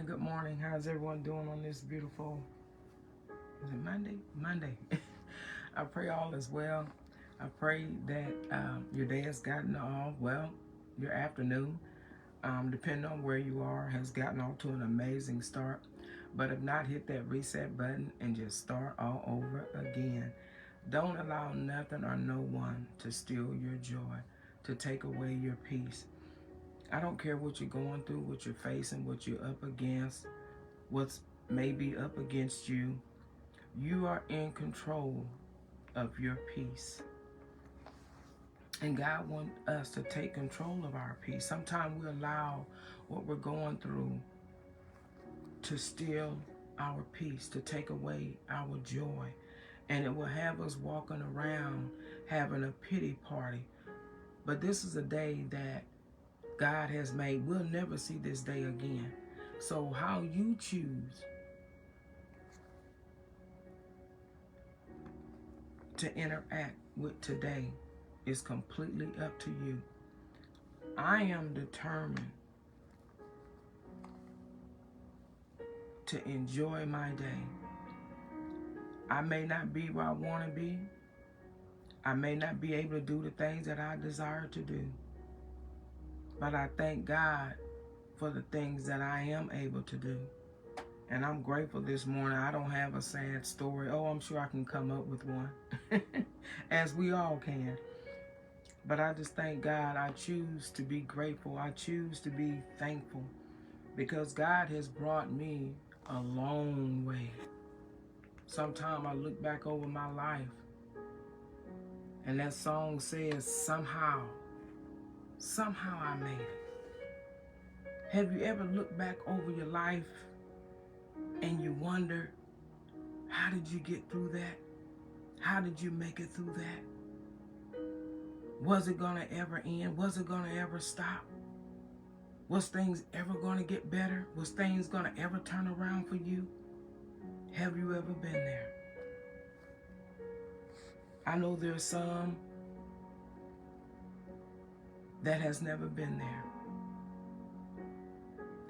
morning. Good morning. How's everyone doing on this beautiful, is it Monday? Monday. I pray all is well. I pray that your day has gotten off well, your afternoon, depending on where you are, has gotten off to an amazing start. But if not, hit that reset button and just start all over again. Don't allow nothing or no one to steal your joy, to take away your peace. I don't care what you're going through, what you're facing, what you're up against, what's maybe up against you. You are in control of your peace. And God wants us to take control of our peace. Sometimes we allow what we're going through to steal our peace, to take away our joy. And it will have us walking around having a pity party. But this is a day that God has made. We'll never see this day again. So how you choose to interact with today is completely up to you. I am determined to enjoy my day. I may not be where I want to be. I may not be able to do the things that I desire to do. But I thank God for the things that I am able to do. And I'm grateful this morning. I don't have a sad story. Oh, I'm sure I can come up with one, as we all can. But I just thank God. I choose to be grateful. I choose to be thankful because God has brought me a long way. Sometimes I look back over my life and that song says, somehow I made it. Have you ever looked back over your life and you wonder, how did you get through that? How did you make it through that? Was it going to ever end? Was it going to ever stop? Was things ever going to get better? Was things going to ever turn around for you? Have you ever been there? I know there's some that has never been there.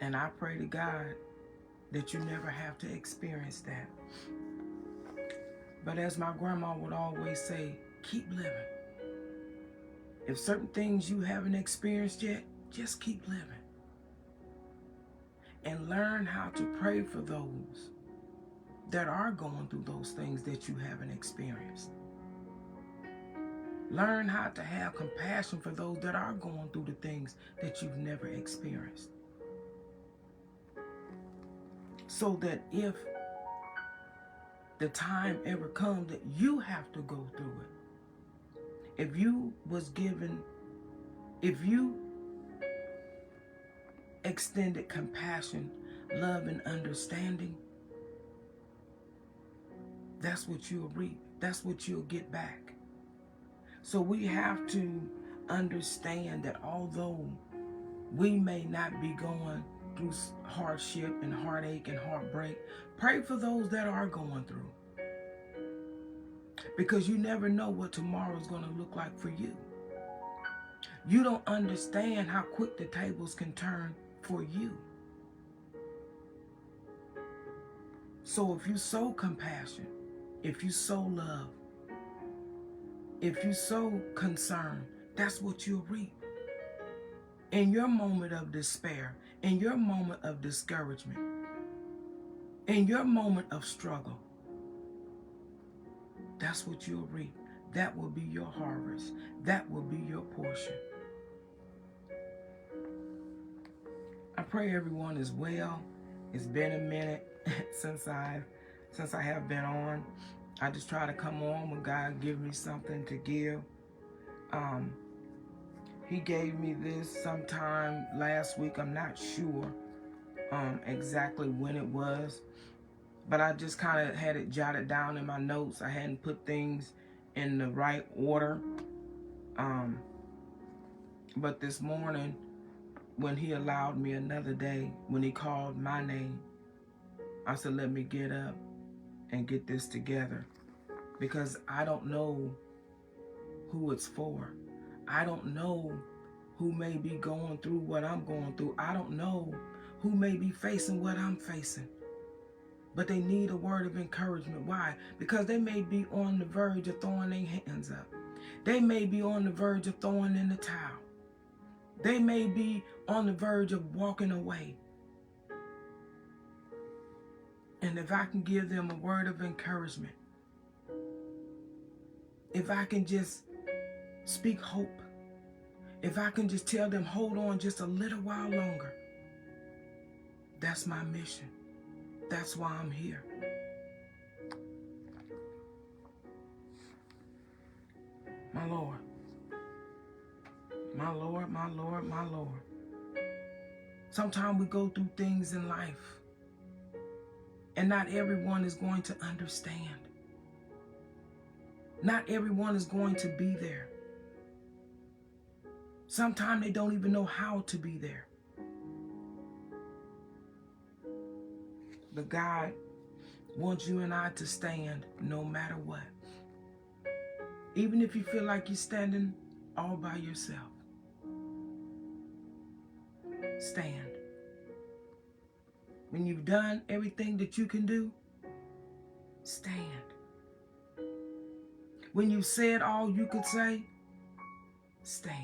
And I pray to God that you never have to experience that. But as my grandma would always say, keep living. If certain things you haven't experienced yet, just keep living. And learn how to pray for those that are going through those things that you haven't experienced. Learn how to have compassion for those that are going through the things that you've never experienced. So that if the time ever comes that you have to go through it, if you extended compassion, love, and understanding, that's what you'll reap. That's what you'll get back. So we have to understand that although we may not be going through hardship and heartache and heartbreak, pray for those that are going through. Because you never know what tomorrow is going to look like for you. You don't understand how quick the tables can turn for you. So if you sow compassion, if you sow love, if you sow concern, that's what you'll reap. In your moment of despair, in your moment of discouragement, in your moment of struggle, that's what you'll reap. That will be your harvest. That will be your portion. I pray everyone is well. It's been a minute since I have been on. I just try to come on when God gives me something to give. He gave me this sometime last week. I'm not sure exactly when it was, but I just kind of had it jotted down in my notes. I hadn't put things in the right order. But this morning, when he allowed me another day, when he called my name, I said, let me get up and get this together, because I don't know who it's for. I don't know who may be going through what I'm going through. I don't know who may be facing what I'm facing, but they need a word of encouragement. Why? Because they may be on the verge of throwing their hands up. They may be on the verge of throwing in the towel. They may be on the verge of walking away. And if I can give them a word of encouragement, if I can just speak hope, if I can just tell them, hold on just a little while longer, that's my mission. That's why I'm here. My Lord. My Lord, my Lord, my Lord. Sometimes we go through things in life, and not everyone is going to understand. Not everyone is going to be there. Sometimes they don't even know how to be there. But God wants you and I to stand no matter what. Even if you feel like you're standing all by yourself. Stand. When you've done everything that you can do, stand. When you've said all you could say, stand.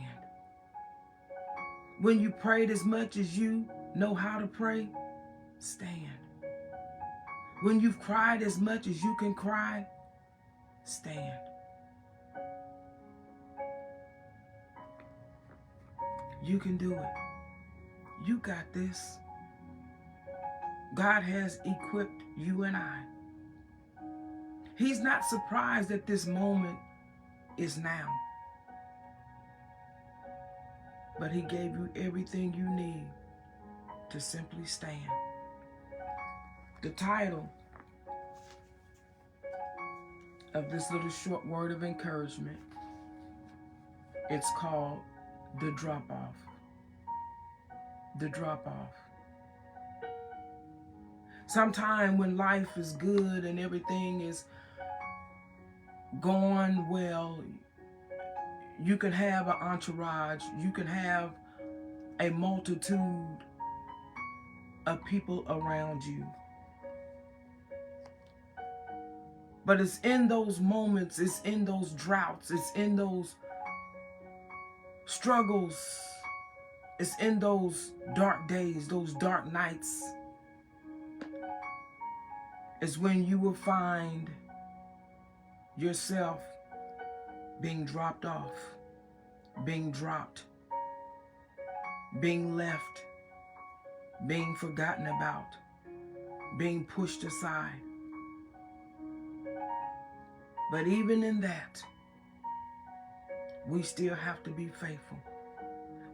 When you prayed as much as you know how to pray, stand. When you've cried as much as you can cry, stand. You can do it. You got this. God has equipped you and I. He's not surprised that this moment is now. But he gave you everything you need to simply stand. The title of this little short word of encouragement, it's called The Drop-Off. The Drop-Off. Sometime when life is good and everything is going well, you can have an entourage, you can have a multitude of people around you. But it's in those moments, it's in those droughts, it's in those struggles, it's in those dark days, those dark nights, is when you will find yourself being dropped off, being dropped, being left, being forgotten about, being pushed aside. But even in that, we still have to be faithful.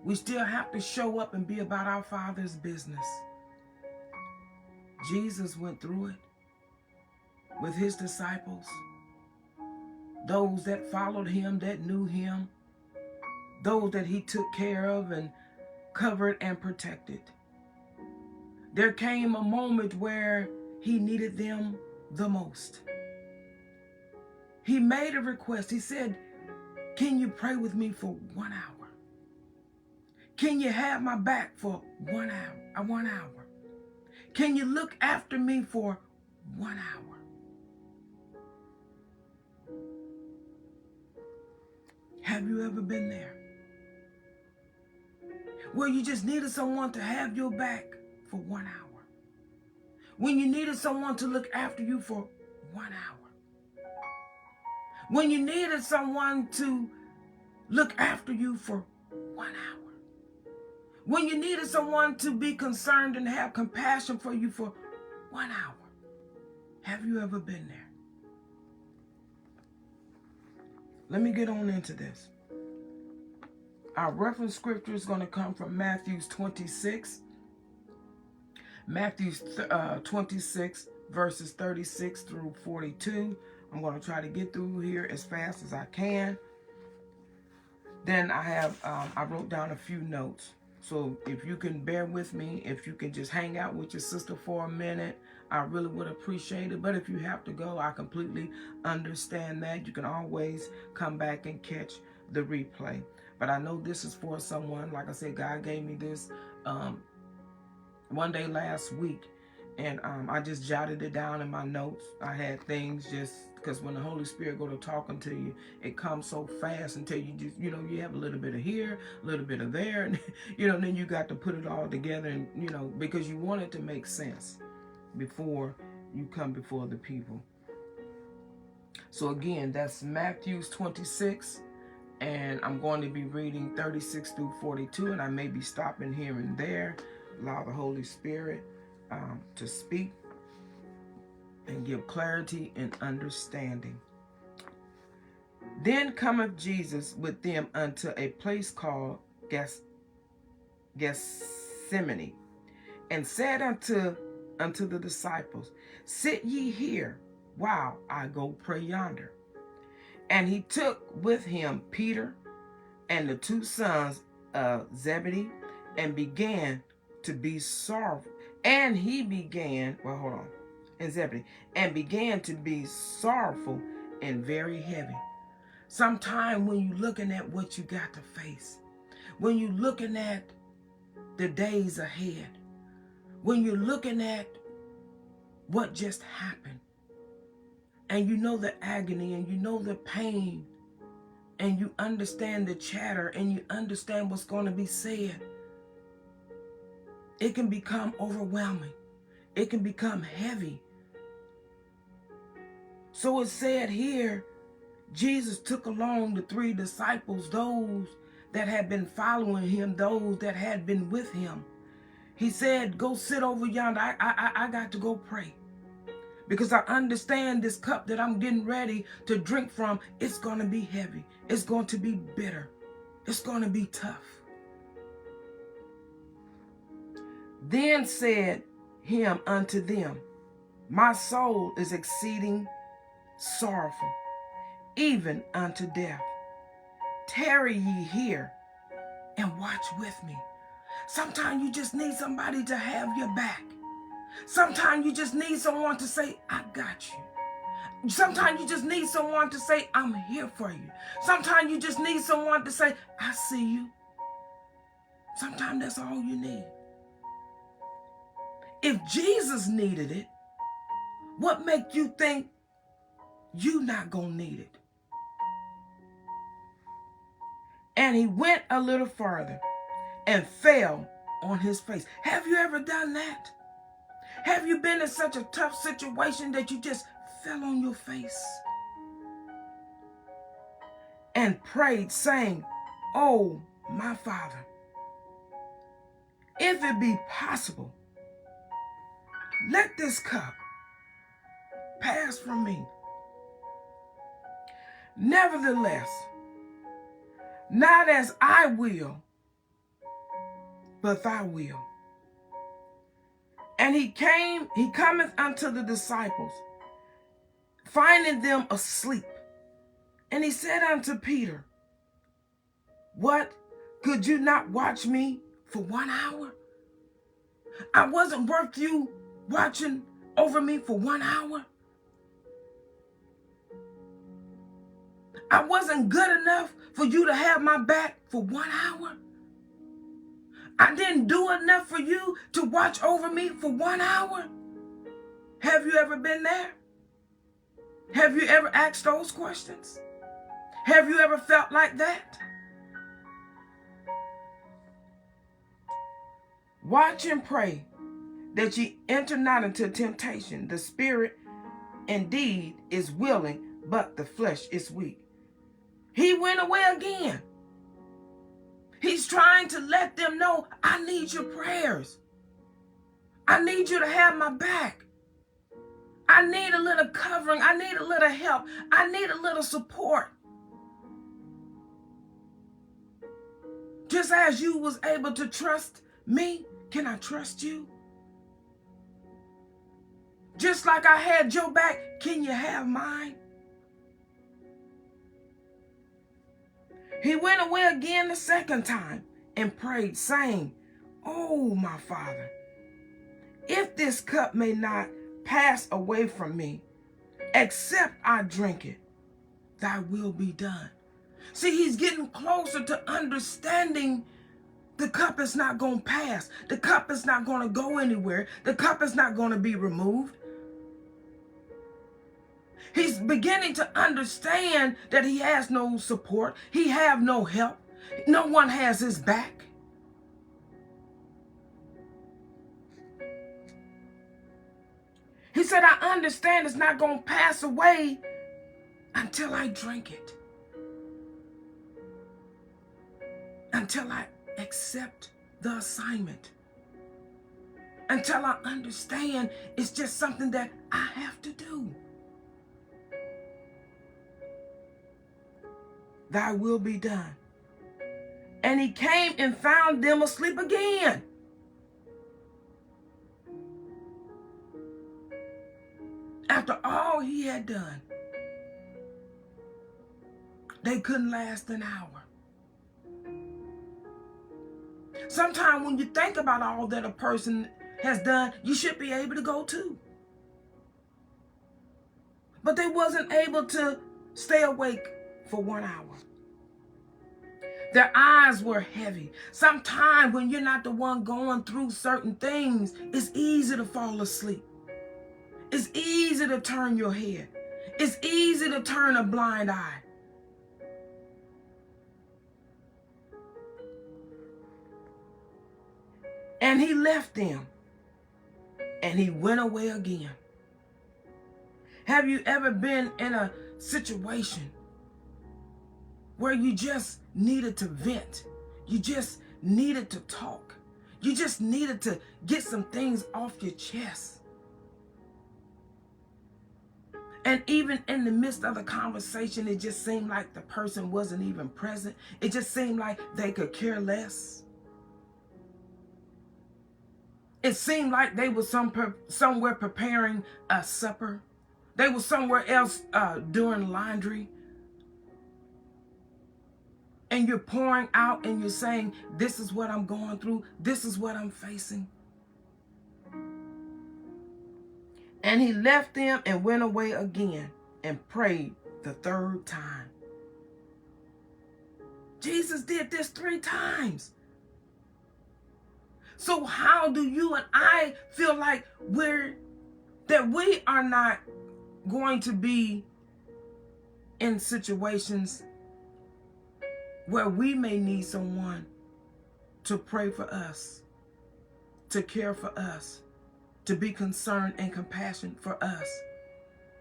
We still have to show up and be about our Father's business. Jesus went through it with his disciples, those that followed him, that knew him, those that he took care of and covered and protected. There came a moment where he needed them the most. He made a request. He said, can you pray with me for 1 hour? Can you have my back for 1 hour? 1 hour. Can you look after me for 1 hour? Have you ever been there? Where you just needed someone to have your back for 1 hour. When you needed someone to look after you for 1 hour. When you needed someone to look after you for 1 hour. When you needed someone to be concerned and have compassion for you for 1 hour. Have you ever been there? Let me get on into this. Our reference scripture is going to come from Matthew 26. Matthew 26, verses 36 through 42. I'm going to try to get through here as fast as I can. Then I wrote down a few notes. So if you can bear with me, if you can just hang out with your sister for a minute, I really would appreciate it. But if you have to go, I completely understand that. You can always come back and catch the replay. But I know this is for someone. Like I said, God gave me this one day last week, and I just jotted it down in my notes. I had things just because when the Holy Spirit go to talking to you, it comes so fast until you just, you have a little bit of here, a little bit of there, and, then you got to put it all together, and, because you want it to make sense before you come before the people. So again, that's Matthew 26, and I'm going to be reading 36 through 42, and I may be stopping here and there. Allow the Holy Spirit to speak and give clarity and understanding. Then cometh Jesus with them unto a place called Gethsemane, and said unto the disciples, Sit ye here, while I go pray yonder. And he took with him Peter and the two sons of Zebedee, and began to be sorrowful. And he began, and began to be sorrowful and very heavy. Sometime when you're looking at what you got to face, when you're looking at the days ahead, when you're looking at what just happened, and you know the agony, and you know the pain, and you understand the chatter, and you understand what's going to be said, it can become overwhelming. It can become heavy. So it said here, Jesus took along the 3 disciples, those that had been following him, those that had been with him. He said, go sit over yonder. I got to go pray. Because I understand this cup that I'm getting ready to drink from, it's going to be heavy. It's going to be bitter. It's going to be tough. Then said him unto them, My soul is exceeding sorrowful, even unto death. Tarry ye here and watch with me. Sometimes you just need somebody to have your back. Sometimes you just need someone to say, I got you. Sometimes you just need someone to say, I'm here for you. Sometimes you just need someone to say, I see you. Sometimes that's all you need. If Jesus needed it, what make you think you not gonna need it? And he went a little farther and fell on his face. Have you ever done that? Have you been in such a tough situation that you just fell on your face and prayed, saying, Oh, my Father, if it be possible, let this cup pass from me. Nevertheless, not as I will, but thy will. And he cometh unto the disciples, finding them asleep. And he said unto Peter, What, could you not watch me for 1 hour? I wasn't worth you watching over me for 1 hour. I wasn't good enough for you to have my back for 1 hour. I didn't do enough for you to watch over me for 1 hour. Have you ever been there? Have you ever asked those questions? Have you ever felt like that? Watch and pray that ye enter not into temptation. The spirit indeed is willing, but the flesh is weak. He went away again. He's trying to let them know, I need your prayers. I need you to have my back. I need a little covering. I need a little help. I need a little support. Just as you was able to trust me, can I trust you? Just like I had your back, can you have mine? He went away again the second time and prayed, saying, Oh, my Father, if this cup may not pass away from me, except I drink it, thy will be done. See, he's getting closer to understanding The cup is not going to pass. The cup is not going to go anywhere. The cup is not going to be removed. He's beginning to understand that he has no support. He have no help. No one has his back. He said, I understand it's not going to pass away until I drink it. Until I accept the assignment. Until I understand it's just something that I have to do. Thy will be done. And he came and found them asleep again. After all he had done, they couldn't last an hour. Sometimes when you think about all that a person has done, you should be able to go too. But they wasn't able to stay awake for 1 hour. Their eyes were heavy. Sometimes when you're not the one going through certain things, it's easy to fall asleep. It's easy to turn your head. It's easy to turn a blind eye. And he left them, and he went away again. Have you ever been in a situation where you just needed to vent? You just needed to talk. You just needed to get some things off your chest. And even in the midst of the conversation, it just seemed like the person wasn't even present. It just seemed like they could care less. It seemed like they were somewhere preparing a supper. They were somewhere else doing laundry. And you're pouring out and you're saying, this is what I'm going through. This is what I'm facing. And he left them and went away again and prayed the third time. Jesus did this 3 times. So how do you and I feel like we are not going to be in situations where we may need someone to pray for us, to care for us, to be concerned and compassionate for us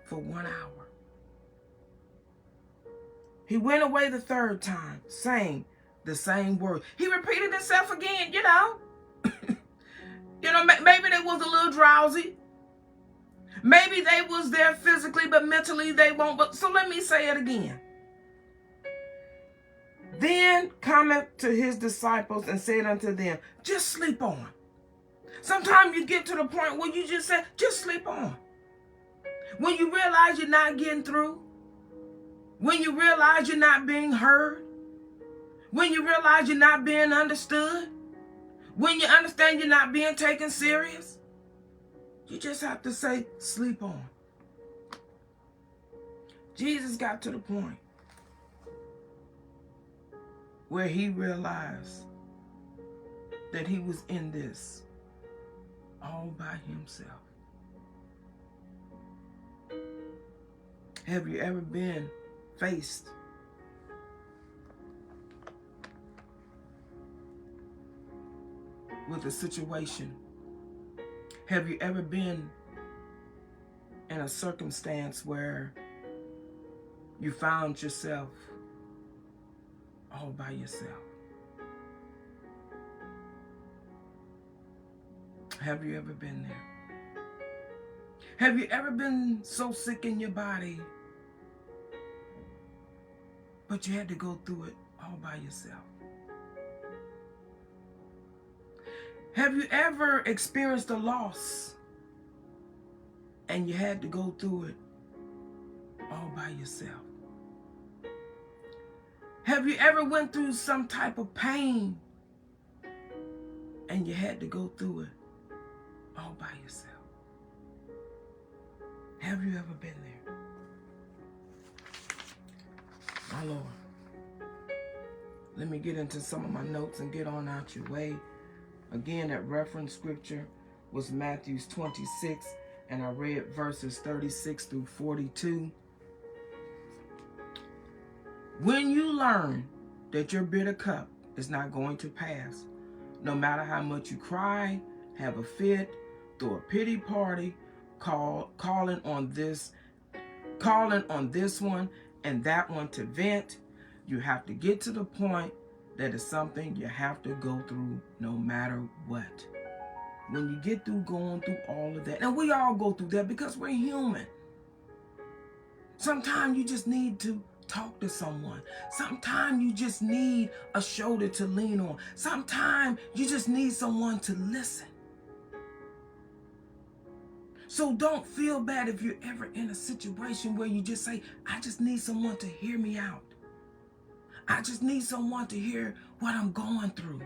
for 1 hour? He went away the third time, saying the same word. He repeated himself again, you know. Maybe they was a little drowsy. Maybe they was there physically, but mentally they won't. But so let me say it again. Then cometh to his disciples and said unto them, just sleep on. Sometimes you get to the point where you just say, just sleep on. When you realize you're not getting through, when you realize you're not being heard, when you realize you're not being understood, when you understand you're not being taken serious, you just have to say, sleep on. Jesus got to the point where he realized that he was in this all by himself. Have you ever been faced with a situation? Have you ever been in a circumstance where you found yourself all by yourself? Have you ever been there? Have you ever been so sick in your body, but you had to go through it all by yourself? Have you ever experienced a loss and you had to go through it all by yourself? Have you ever went through some type of pain and you had to go through it all by yourself? Have you ever been there? My Lord. Let me get into some of my notes and get on out your way. Again, that reference scripture was Matthew 26, and I read verses 36 through 42. When you learn that your bitter cup is not going to pass, no matter how much you cry, have a fit, throw a pity party, calling on this one and that one to vent, you have to get to the point that it's something you have to go through no matter what. When you get through going through all of that, and we all go through that because we're human. Sometimes you just need to talk to someone. Sometimes you just need a shoulder to lean on. Sometimes you just need someone to listen. So don't feel bad if you're ever in a situation where you just say, I just need someone to hear me out. I just need someone to hear what I'm going through.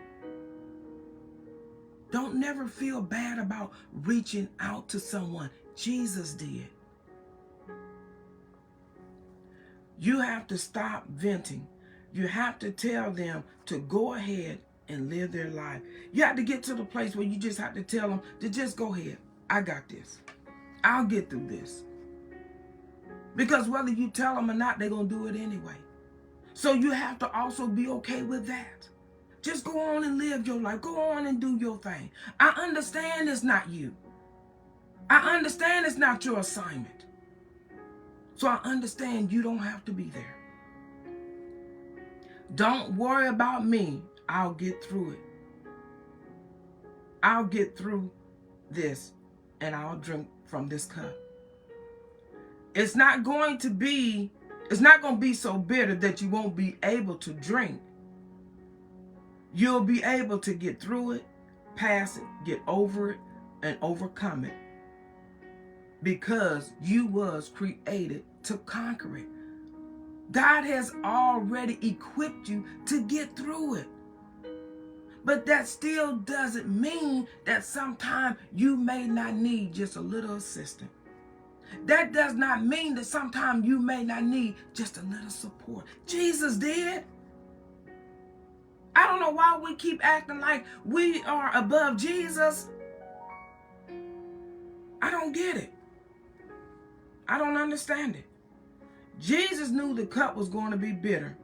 Don't never feel bad about reaching out to someone. Jesus did. You have to stop venting. You have to tell them to go ahead and live their life. You have to get to the place where you just have to tell them to just go ahead. I got this. I'll get through this. Because whether you tell them or not, they're going to do it anyway. So you have to also be okay with that. Just go on and live your life. Go on and do your thing. I understand it's not you. I understand it's not your assignment. So I understand you don't have to be there. Don't worry about me. I'll get through it. I'll get through this and I'll drink from this cup. It's not going to be so bitter that you won't be able to drink. You'll be able to get through it, pass it, get over it, and overcome it. Because you was created to conquer it. God has already equipped you to get through it. But that still doesn't mean that sometimes you may not need just a little assistance. That does not mean that sometimes you may not need just a little support. Jesus did. I don't know why we keep acting like we are above Jesus. I don't get it. I don't understand it. Jesus knew the cup was going to be bitter,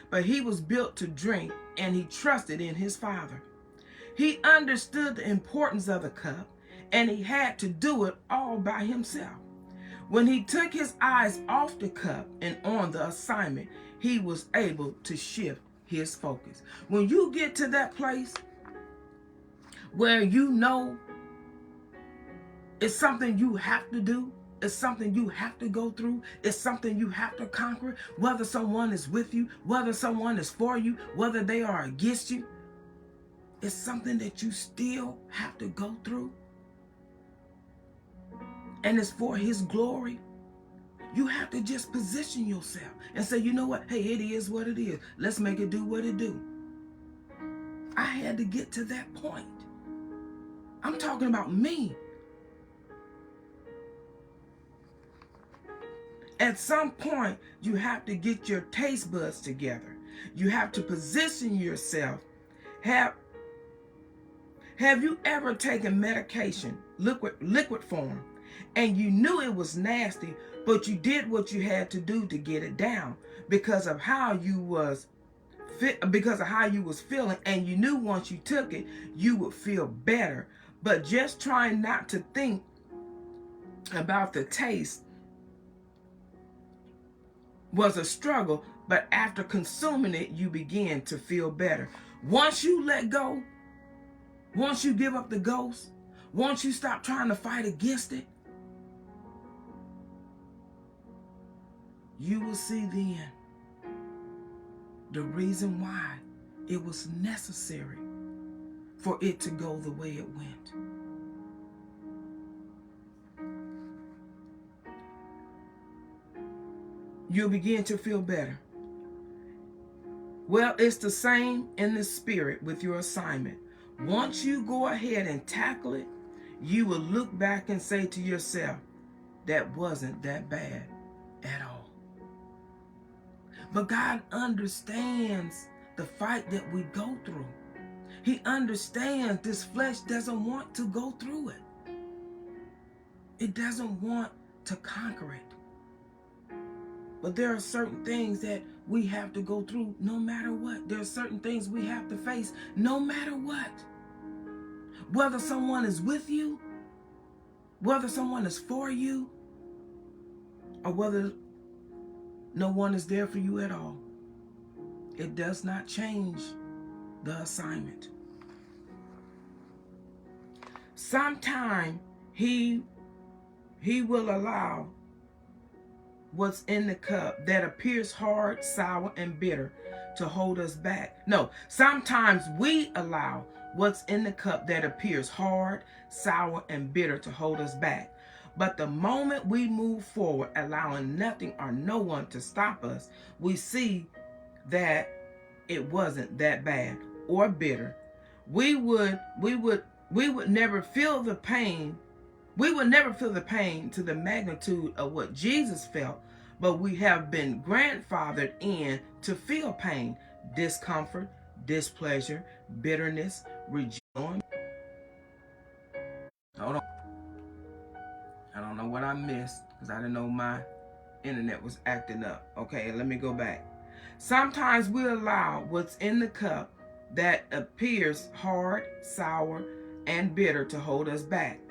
but he was built to drink and he trusted in his Father. He understood the importance of the cup and he had to do it all by himself. When he took his eyes off the cup and on the assignment, he was able to shift his focus. When you get to that place where you know it's something you have to do, it's something you have to go through, it's something you have to conquer, whether someone is with you, whether someone is for you, whether they are against you, it's something that you still have to go through. And it's for his glory. You have to just position yourself and say, you know what? Hey, it is what it is. Let's make it do what it do. I had to get to that point. I'm talking about me. At some point, you have to get your taste buds together. You have to position yourself. Have you ever taken medication, liquid form, and you knew it was nasty, but you did what you had to do to get it down because of how you was feeling, and you knew once you took it, you would feel better. But just trying not to think about the taste was a struggle, but after consuming it, you begin to feel better. Once you let go, once you give up the ghost, once you stop trying to fight against it, you will see then the reason why it was necessary for it to go the way it went. You'll begin to feel better. Well, it's the same in the spirit with your assignment. Once you go ahead and tackle it, you will look back and say to yourself, that wasn't that bad at all. But God understands the fight that we go through. He understands this flesh doesn't want to go through it. It doesn't want to conquer it. But there are certain things that we have to go through no matter what. There are certain things we have to face no matter what. Whether someone is with you, whether someone is for you, or whether no one is there for you at all. It does not change the assignment. Sometimes he will allow what's in the cup that appears hard, sour, and bitter to hold us back. No, sometimes we allow what's in the cup that appears hard, sour, and bitter to hold us back. But the moment we move forward, allowing nothing or no one to stop us, we see that it wasn't that bad or bitter. We would never feel the pain. We would never feel the pain to the magnitude of what Jesus felt, but we have been grandfathered in to feel pain, discomfort, displeasure, bitterness, rejoicing. Hold on. I don't know what I missed because I didn't know my internet was acting up. Okay, let me go back. Sometimes we allow what's in the cup that appears hard, sour, and bitter to hold us back.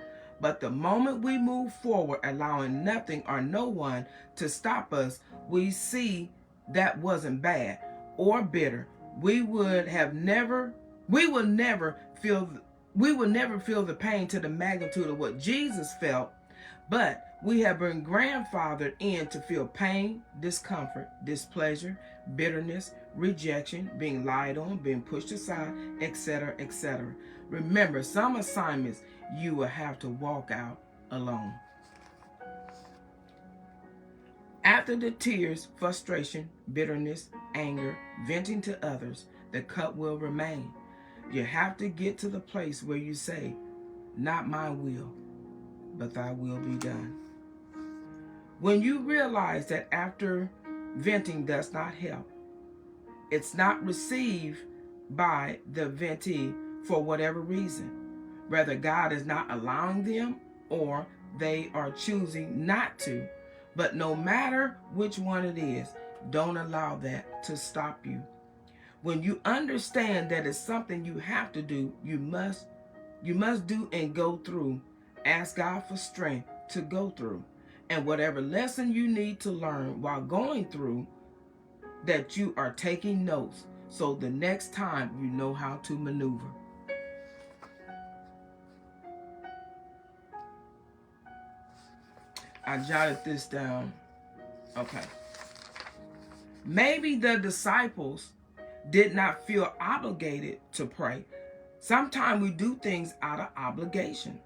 But the moment we move forward, allowing nothing or no one to stop us, we see that wasn't bad or bitter. We would never feel the pain to the magnitude of what Jesus felt, but we have been grandfathered in to feel pain, discomfort, displeasure, bitterness, rejection, being lied on, being pushed aside, etc., etc. Remember, some assignments you will have to walk out alone. After the tears, frustration, bitterness, anger, venting to others, the cup will remain. You have to get to the place where you say, not my will, but thy will be done. When you realize that after venting does not help, it's not received by the ventee for whatever reason. Whether God is not allowing them or they are choosing not to. But no matter which one it is, don't allow that to stop you. When you understand that it's something you have to do, you must do and go through. Ask God for strength to go through. And whatever lesson you need to learn while going through, that you are taking notes so the next time you know how to maneuver. I jotted this down. Okay. Maybe the disciples did not feel obligated to pray. Sometimes we do things out of obligation.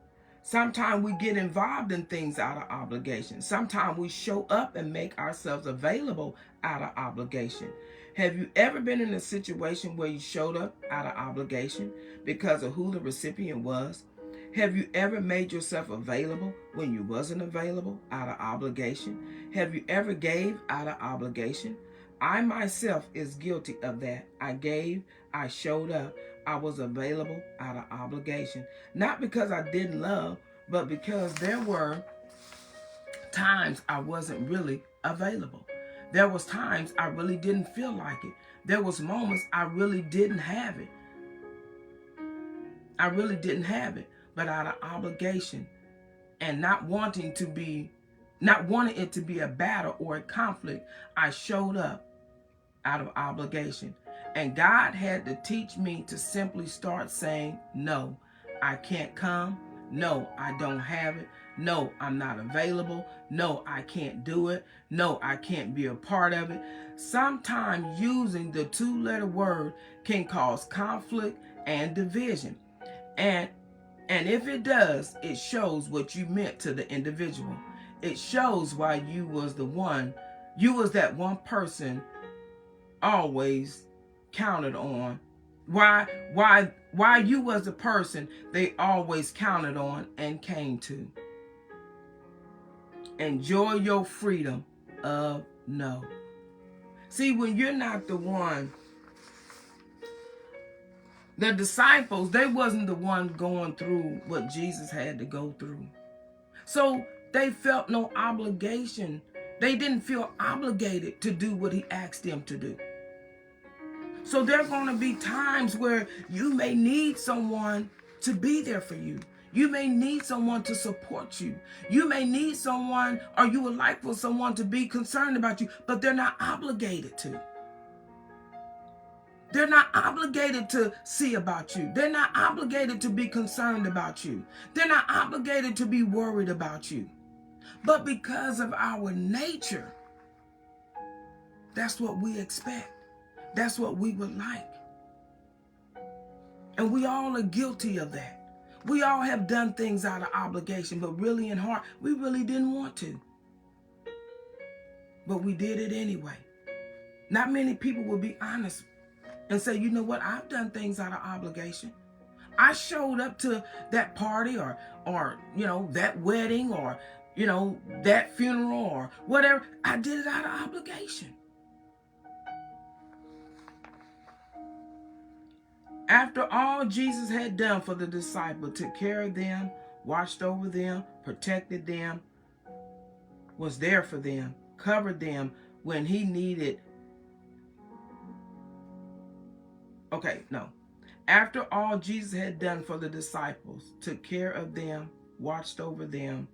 Sometimes we get involved in things out of obligation. Sometimes we show up and make ourselves available out of obligation. Have you ever been in a situation where you showed up out of obligation because of who the recipient was? Have you ever made yourself available when you wasn't available out of obligation? Have you ever gave out of obligation? I myself is guilty of that. I gave, I showed up, I was available out of obligation. Not because I didn't love, but because there were times I wasn't really available. There was times I really didn't feel like it. There was moments I really didn't have it. I really didn't have it. But out of obligation and not wanting it to be a battle or a conflict, I showed up out of obligation. And God had to teach me to simply start saying, no, I can't come. No, I don't have it. No, I'm not available. No, I can't do it. No, I can't be a part of it. Sometimes using the two-letter word can cause conflict and division. And if it does, it shows what you meant to the individual. It shows why you was that one person always counted on. Why you was the person they always counted on and came to. Enjoy your freedom of no. See, when you're not the one The disciples, they wasn't the one going through what Jesus had to go through. So they felt no obligation. They didn't feel obligated to do what he asked them to do. So there are going to be times where you may need someone to be there for you. You may need someone to support you. You may need someone, or you would like for someone to be concerned about you, but they're not obligated to. They're not obligated to see about you. They're not obligated to be concerned about you. They're not obligated to be worried about you. But because of our nature, that's what we expect. That's what we would like. And we all are guilty of that. We all have done things out of obligation, but really in heart, we really didn't want to. But we did it anyway. Not many people will be honest and say, you know what, I've done things out of obligation. I showed up to that party or that wedding or, that funeral or whatever. I did it out of obligation. After all Jesus had done for the disciples, took care of them, watched over them, protected them, was there for them, covered them when he needed. After all Jesus had done for the disciples, took care of them, watched over them,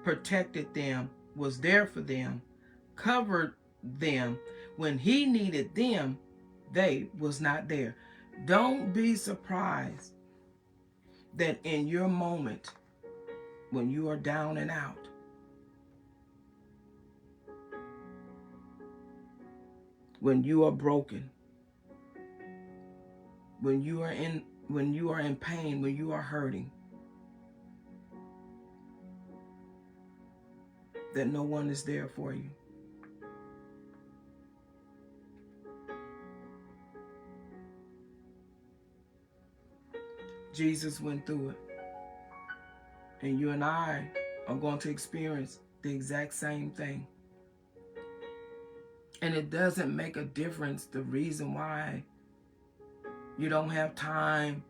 protected them, was there for them, covered them when he needed them, they was not there. Don't be surprised that in your moment when you are down and out, when you are broken, when you are in pain, when you are hurting, that no one is there for you. Jesus went through it. And you and I are going to experience the exact same thing. And it doesn't make a difference the reason why you don't have time.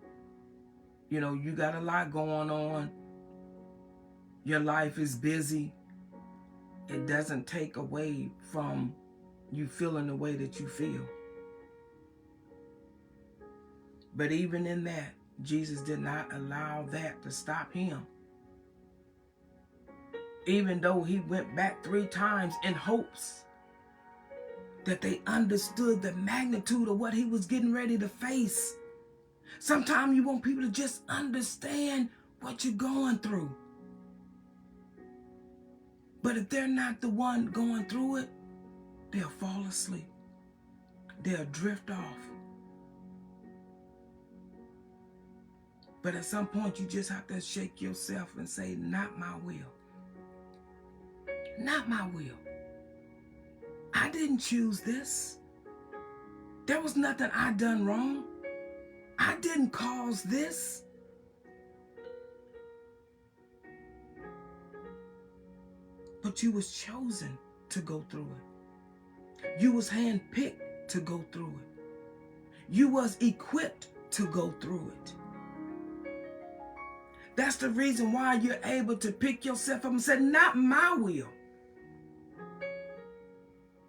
You got a lot going on. Your life is busy. It doesn't take away from you feeling the way that you feel. But even in that, Jesus did not allow that to stop him. Even though he went back 3 times in hopes that they understood the magnitude of what he was getting ready to face. Sometimes you want people to just understand what you're going through. But if they're not the one going through it, they'll fall asleep. They'll drift off. But at some point, you just have to shake yourself and say, not my will. Not my will. I didn't choose this. There was nothing I done wrong. I didn't cause this. But you was chosen to go through it. You was handpicked to go through it. You was equipped to go through it. That's the reason why you're able to pick yourself up and say, not my will.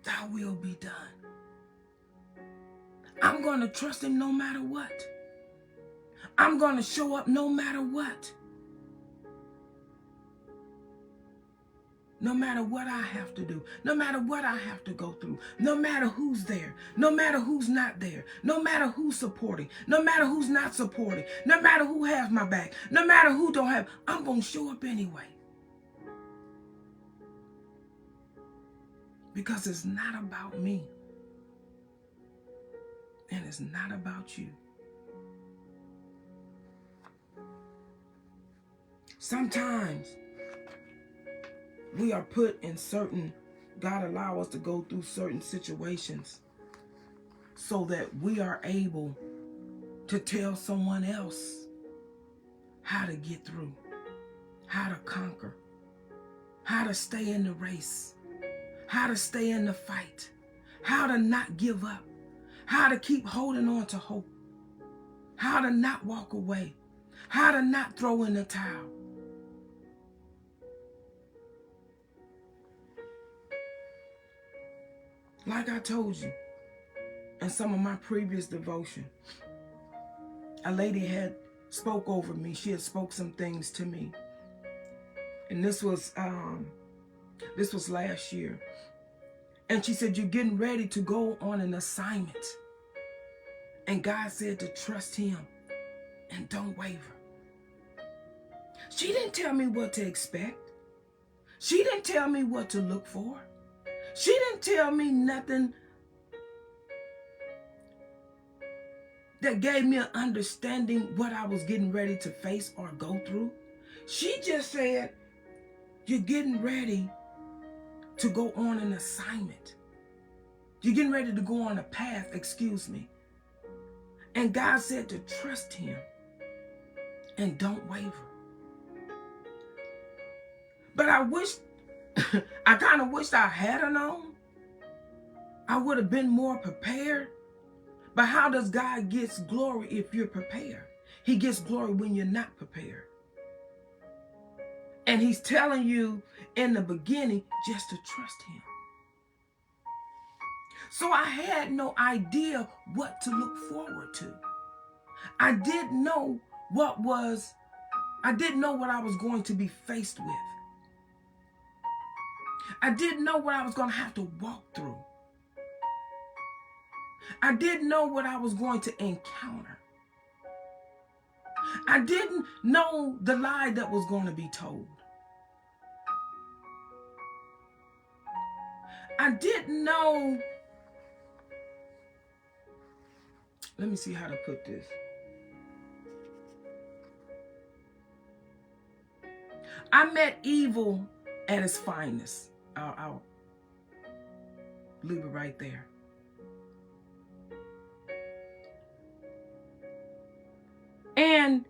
Thy will be done. I'm going to trust him no matter what. I'm going to show up no matter what. No matter what I have to do, no matter what I have to go through, no matter who's there, no matter who's not there, no matter who's supporting, no matter who's not supporting, no matter who has my back, no matter who don't have, I'm going to show up anyway. Because it's not about me. And it's not about you. Sometimes we are put in God allow us to go through certain situations so that we are able to tell someone else how to get through, how to conquer, how to stay in the race, how to stay in the fight, how to not give up, how to keep holding on to hope. how to not walk away, how to not throw in the towel. Like I told you in some of my previous devotion, a lady had spoke over me. She had spoke some things to me. And this was last year. And she said, you're getting ready to go on an assignment. And God said to trust him and don't waver. She didn't tell me what to expect. She didn't tell me what to look for. She didn't tell me nothing that gave me an understanding what I was getting ready to face or go through. She just said, you're getting ready to go on an assignment. You're getting ready to go on a path, And God said to trust him and don't waver. But I kind of wished I had known. I would have been more prepared. But how does God get glory if you're prepared? He gets glory when you're not prepared. And he's telling you in the beginning just to trust him. So I had no idea what to look forward to. I didn't know what I was going to be faced with. I didn't know what I was going to have to walk through. I didn't know what I was going to encounter. I didn't know the lie that was going to be told. I didn't know. Let me see how to put this. I met evil at its finest. I'll leave it right there. And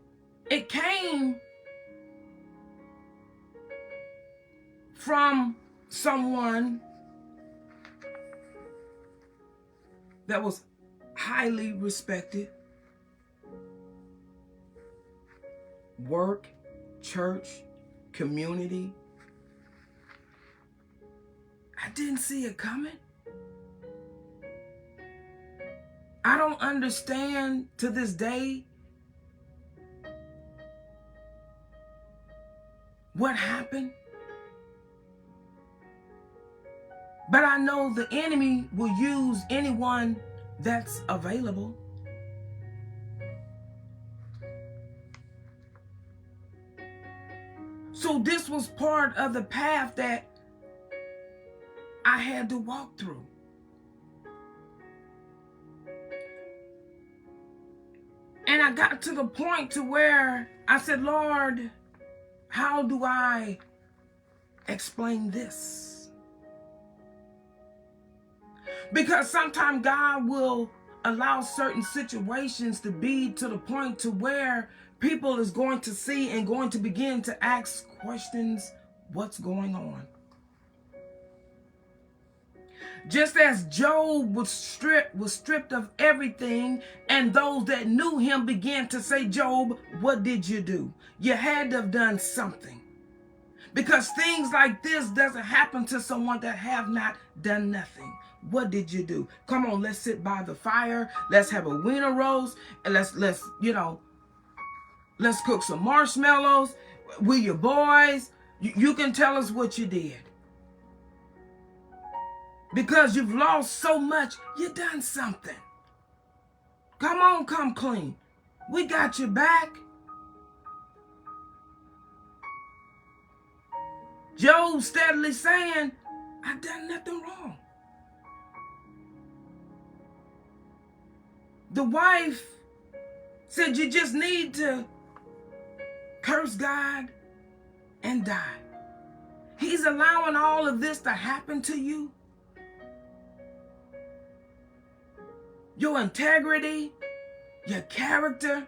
it came from someone that was highly respected. Work, church, community. I didn't see it coming. I don't understand to this day what happened. But I know the enemy will use anyone that's available. So this was part of the path that I had to walk through. And I got to the point to where I said, Lord, how do I explain this? Because sometimes God will allow certain situations to be to the point to where people is going to see and going to begin to ask questions, what's going on? Just as Job was stripped of everything, and those that knew him began to say, Job, what did you do? You had to have done something. Because things like this doesn't happen to someone that have not done nothing. What did you do? Come on, let's sit by the fire. Let's have a wiener roast, and let's cook some marshmallows. We your boys. You can tell us what you did. Because you've lost so much, you done something. Come on, come clean. We got your back. Job steadily saying, I done nothing wrong. The wife said, you just need to curse God and die. He's allowing all of this to happen to you. Your integrity, your character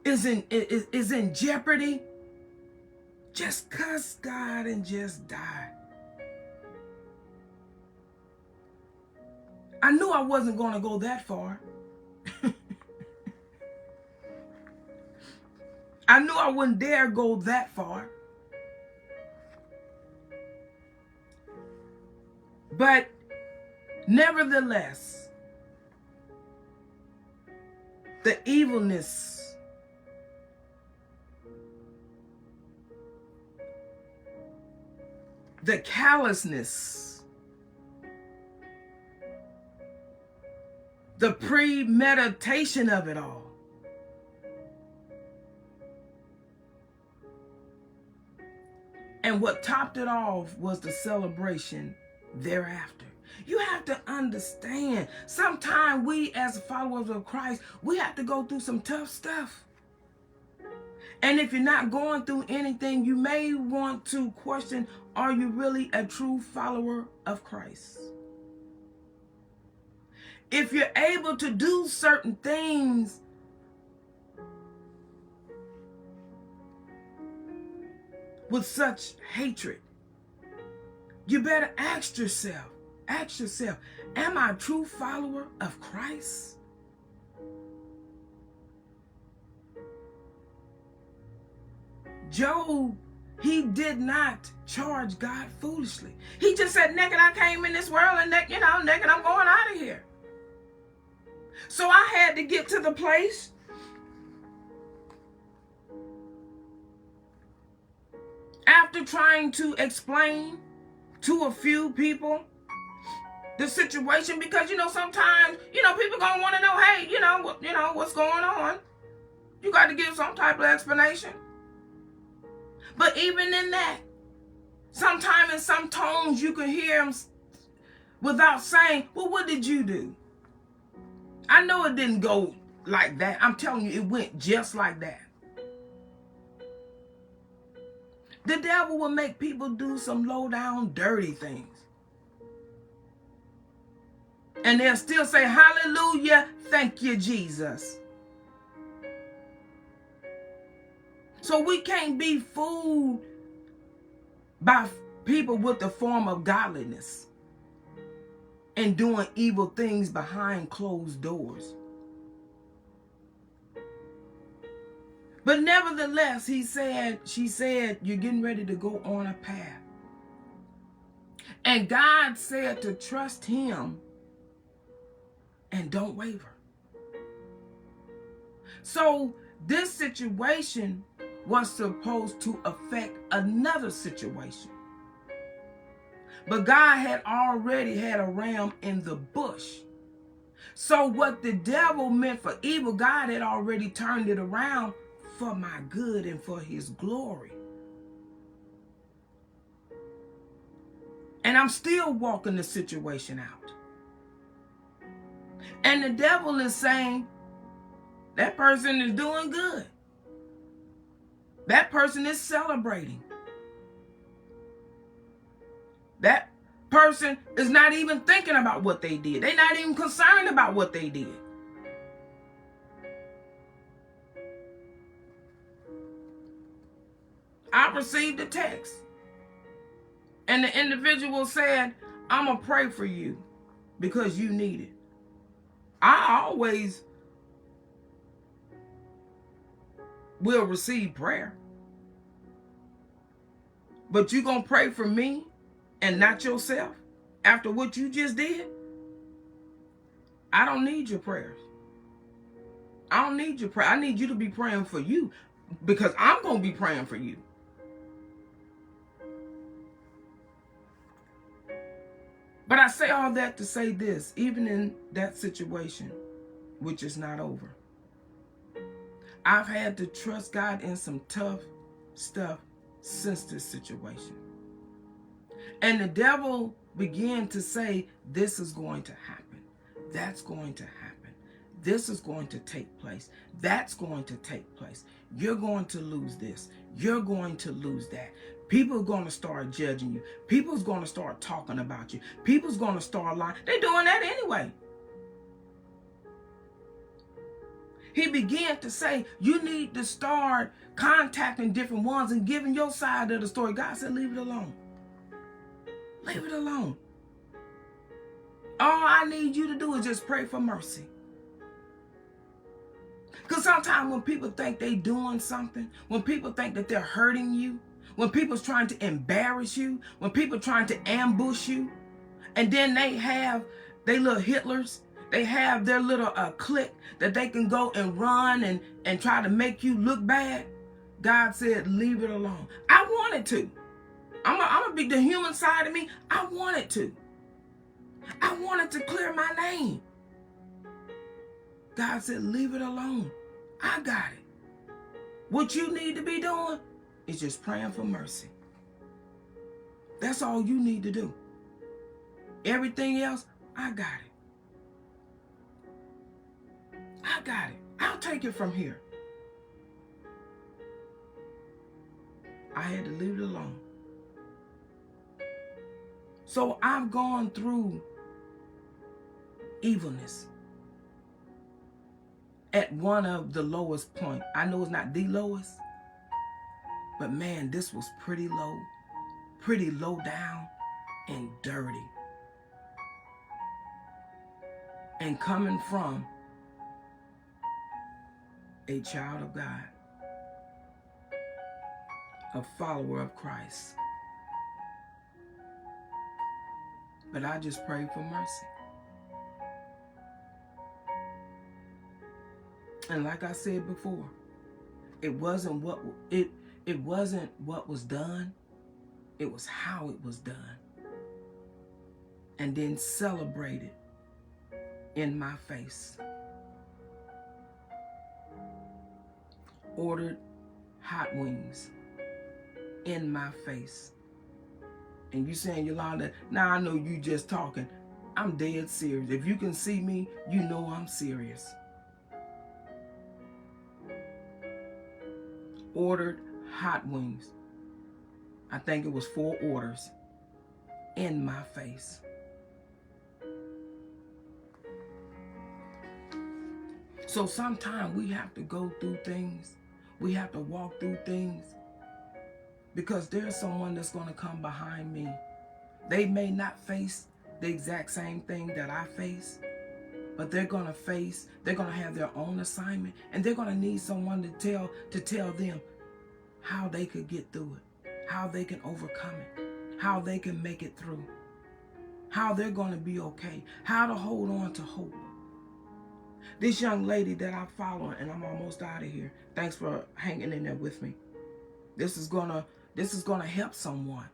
is in jeopardy. Just cuss God and just die. I knew I wasn't going to go that far. I knew I wouldn't dare go that far. But nevertheless, the evilness, the callousness, the premeditation of it all, and what topped it off was the celebration thereafter. You have to understand, sometimes we as followers of Christ, we have to go through some tough stuff. And if you're not going through anything, you may want to question, are you really a true follower of Christ? If you're able to do certain things with such hatred, you better ask yourself, am I a true follower of Christ? Job, he did not charge God foolishly. He just said, naked I came in this world, and naked I'm going out of here. So I had to get to the place after trying to explain to a few people the situation, because sometimes people gonna want to know, hey, what's going on. You got to give some type of explanation. But even in that, sometimes in some tones you can hear them without saying, well, what did you do? I know it didn't go like that. I'm telling you, it went just like that. The devil will make people do some low down, dirty things. And they'll still say, hallelujah, thank you, Jesus. So we can't be fooled by people with the form of godliness and doing evil things behind closed doors. But nevertheless, she said, you're getting ready to go on a path. And God said to trust him and don't waver. So this situation was supposed to affect another situation. But God had already had a ram in the bush. So what the devil meant for evil, God had already turned it around for my good and for his glory. And I'm still walking the situation out. And the devil is saying, that person is doing good. That person is celebrating. That person is not even thinking about what they did. They're not even concerned about what they did. I received a text. And the individual said, I'm going to pray for you because you need it. I always will receive prayer. But you going to pray for me and not yourself after what you just did? I don't need your prayers. I don't need your prayer. I need you to be praying for you because I'm going to be praying for you. But I say all that to say this, even in that situation, which is not over, I've had to trust God in some tough stuff since this situation. And the devil began to say, this is going to happen. That's going to happen. This is going to take place. That's going to take place. You're going to lose this. You're going to lose that. People are going to start judging you. People's going to start talking about you. People's going to start lying. They're doing that anyway. He began to say, you need to start contacting different ones and giving your side of the story. God said, leave it alone. Leave it alone. All I need you to do is just pray for mercy. Because sometimes when people think they're doing something, when people think that they're hurting you, when people's trying to embarrass you, when people trying to ambush you, and then they have their little Hitlers, they have their little clique that they can go and run and try to make you look bad, God said, leave it alone. I wanted to. I'm a big, the human side of me, I wanted to. I wanted to clear my name. God said, leave it alone. I got it. What you need to be doing is just praying for mercy. That's all you need to do. Everything else, I got it. I got it. I'll take it from here. I had to leave it alone. So I've gone through evilness at one of the lowest points. I know it's not the lowest, but man, this was pretty low down and dirty. And coming from a child of God, a follower of Christ. But I just prayed for mercy. And like I said before, it wasn't what was done, it was how it was done. And then celebrated in my face. Ordered hot wings in my face. And you saying, Yolanda, now I know you just talking. I'm dead serious. If you can see me, you know I'm serious. Ordered hot wings. I think it was 4 orders in my face. So sometimes we have to go through things. We have to walk through things because there's someone that's going to come behind me. They may not face the exact same thing that I face, but they're going to have their own assignment, and they're going to need someone to tell them how they could get through it, how they can overcome it, how they can make it through, how they're going to be okay, how to hold on to hope. This young lady that I follow, and I'm almost out of here. Thanks for hanging in there with me. This is gonna help someone.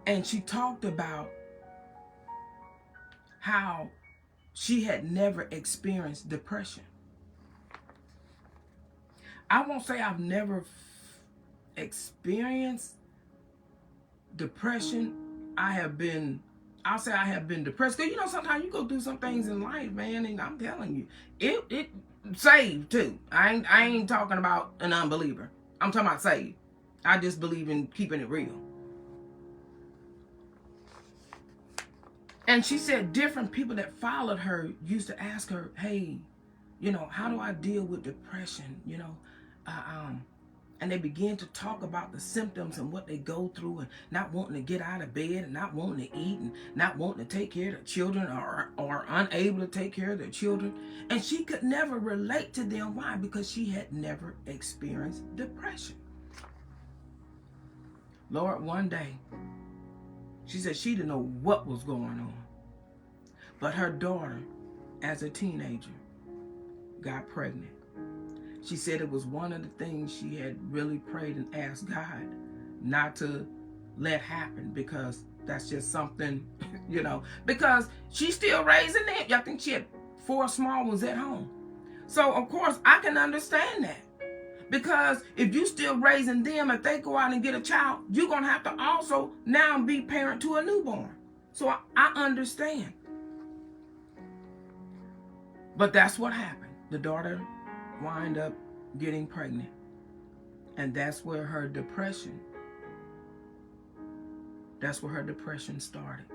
And she talked about how she had never experienced depression. I won't say I've never experienced depression. I'll say I have been depressed. Because, you know, sometimes you go through some things in life, man, and I'm telling you, it saved too. I ain't talking about an unbeliever. I'm talking about saved. I just believe in keeping it real. And she said different people that followed her used to ask her, hey, you know, how do I deal with depression? You know, and they began to talk about the symptoms and what they go through, and not wanting to get out of bed, and not wanting to eat, and not wanting to take care of their children, or unable to take care of their children. And she could never relate to them. Why? Because she had never experienced depression. Lord, one day, she said she didn't know what was going on. But her daughter, as a teenager, got pregnant. She said it was one of the things she had really prayed and asked God not to let happen, because that's just something, you know, because she's still raising them. I think she had 4 small ones at home. So, of course, I can understand that. Because if you still raising them, if they go out and get a child, you're going to have to also now be parent to a newborn. So I understand. But that's what happened. The daughter wind up getting pregnant. And that's where her depression started.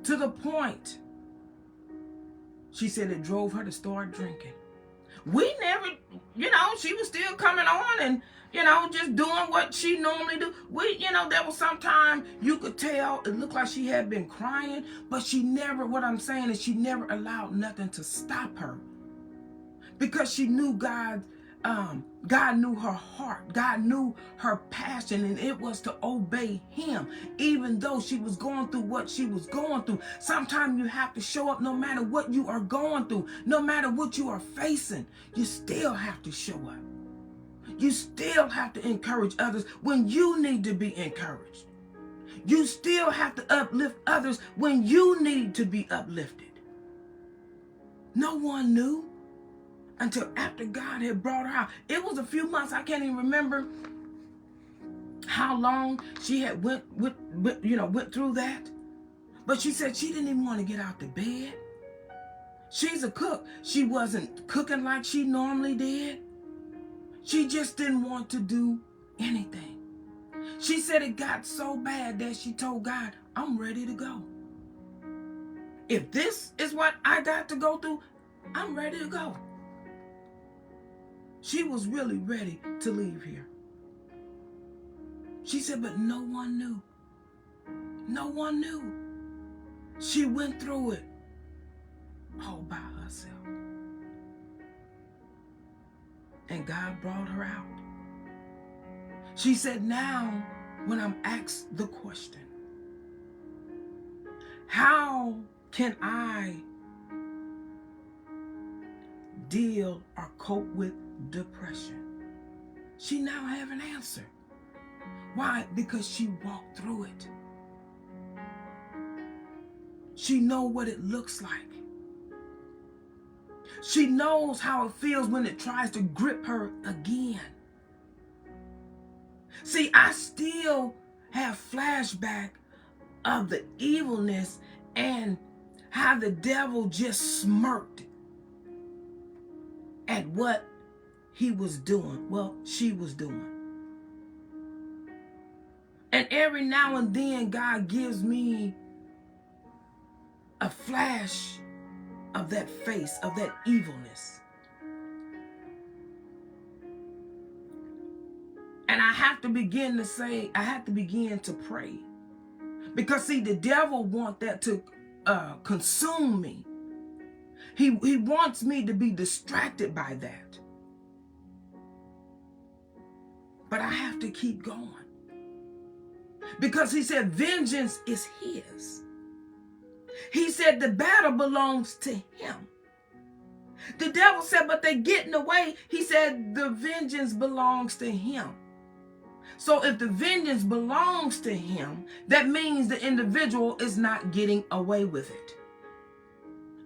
To the point, she said it drove her to start drinking. We never, she was still coming on and, just doing what she normally do. There was sometimes you could tell it looked like she had been crying, but she never, what I'm saying is she never allowed nothing to stop her because she knew God knew her heart. God knew her passion, and it was to obey him, even though she was going through what she was going through. Sometimes you have to show up no matter what you are going through, no matter what you are facing. You still have to show up. You still have to encourage others when you need to be encouraged. You still have to uplift others when you need to be uplifted. No one knew until after God had brought her out. It was a few months. I can't even remember how long she had went through that. But she said she didn't even want to get out the bed. She's a cook. She wasn't cooking like she normally did. She just didn't want to do anything. She said it got so bad that she told God, I'm ready to go. If this is what I got to go through, I'm ready to go. She was really ready to leave here. She said, but no one knew. No one knew. She went through it all by herself. And God brought her out. She said, now when I'm asked the question, how can I deal or cope with depression? She now have an answer. Why? Because she walked through it. She knows what it looks like. She knows how it feels when it tries to grip her again. See, I still have flashback of the evilness and how the devil just smirked at what he was doing. Well, she was doing. And every now and then, God gives me a flash of that face, of that evilness. And I have to begin to pray. Because see, the devil wants that to consume me. He wants me to be distracted by that. But I have to keep going. Because he said vengeance is his. He said the battle belongs to him. The devil said, but they're getting away. He said the vengeance belongs to him. So if the vengeance belongs to him, that means the individual is not getting away with it.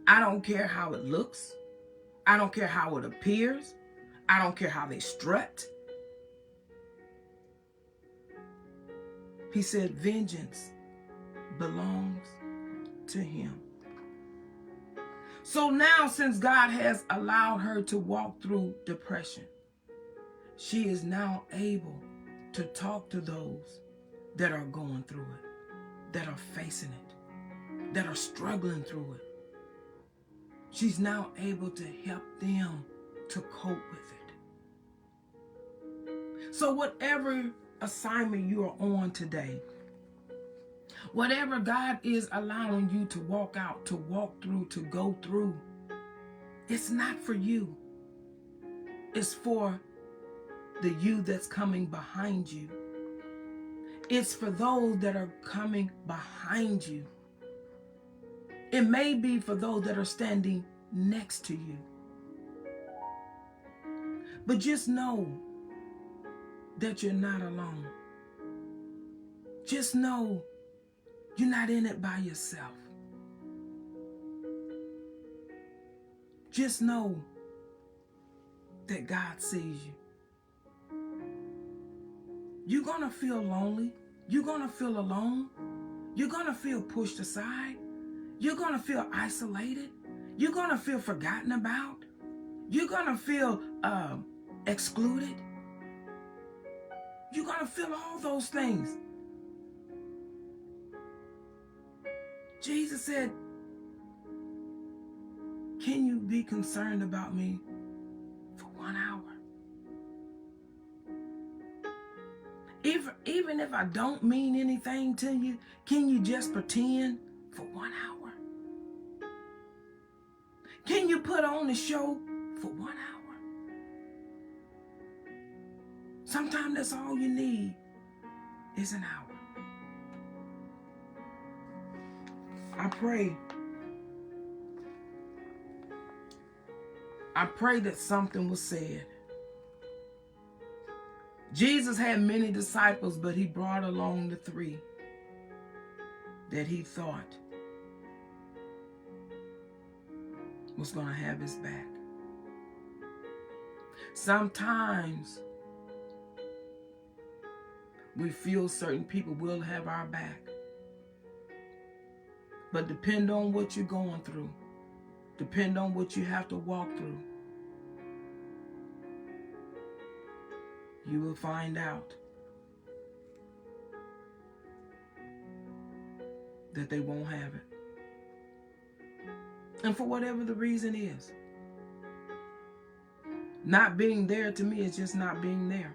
I don't care how it looks. I don't care how it appears. I don't care how they strut. He said vengeance belongs to him. So now, since God has allowed her to walk through depression, she is now able to talk to those that are going through it, that are facing it, that are struggling through it. She's now able to help them to cope with it. So whatever assignment you are on today, whatever God is allowing you to walk out, to walk through, to go through, it's not for you. It's for the you that's coming behind you. It's for those that are coming behind you. It may be for those that are standing next to you. But just know that you're not alone. Just know you're not in it by yourself. Just know that God sees you. You're going to feel lonely. You're going to feel alone. You're going to feel pushed aside. You're going to feel isolated. You're going to feel forgotten about. You're going to feel excluded. You're going to feel all those things. Jesus said, can you be concerned about me even if I don't mean anything to you, can you just pretend for 1 hour? Can you put on the show for 1 hour? Sometimes that's all you need is an hour. I pray that something was said. Jesus had many disciples, but he brought along the 3 that he thought was going to have his back. Sometimes we feel certain people will have our back. But depend on what you're going through. Depend on what you have to walk through. You will find out that they won't have it. And for whatever the reason is, not being there to me is just not being there.